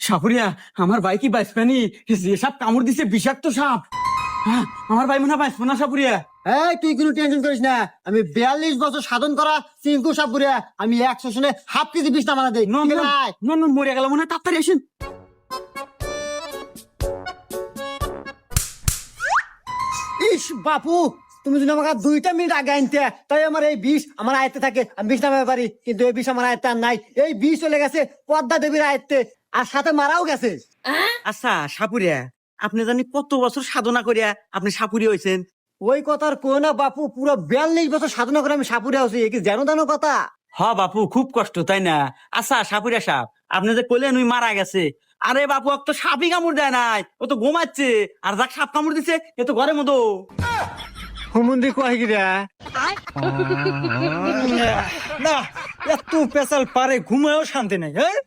সাপুরিয়া, আমার ভাই কি বাঁচবেনি? যে সাপ কামড় দিছে বিষাক্ত সাপ। হ্যাঁ, আমার ভাই মনে হয় বাঁচবো না সাপুরিয়া। এই তুই কোনো টেনশন করিস না, আমি 42 বছর সাধন করা চিঙ্কু সাপুরিয়া, আমি 100 হাফ কেজি বিষ নামানা দেই। নন নন নন নন, মরে গেল মনে হয়, তাড়াতাড়ি আসেন। ইস বাপু, তুমি যদি আমাকে 2টা মিনিট আগে আনতে, তাই আমার এই বিষ আমার আয়ত্তে থাকে, আমি বিষ নামাতে পারি। কিন্তু এই বিষ আমার আয়ত্তে আর নাই। এই বিষ চলে গেছে পদ্মা দেবীর আয়ত্তে, আর সাথে মারাও গেছে। আচ্ছা সাপুরিয়া, আপনি জানি কত বছর সাধনা করিয়া আপনি সাপুরি হয়েছেন? ওই কথার কো না বাপু, পুরো 42 বছর সাধনা করে আমি সাপুরিয়া হচ্ছি, এ কি জানো জানো কথা? হ বাপু, খুব কষ্ট তাই না? আচ্ছা সাপুরিয়া সাপ, আপনি যে কইলেন ওই মারা গেছে, আরে বাপু ও তো সাপই কামড় দেয় নাই, ও তো ঘুমাচ্ছে। আর যাক সাপ কামড় দিছে এ তো ঘরের মতো। হুমুন্দি কয় গিরা না, এত পেশাল পারে ঘুমায়ও শান্তি নাই। হ্যাঁ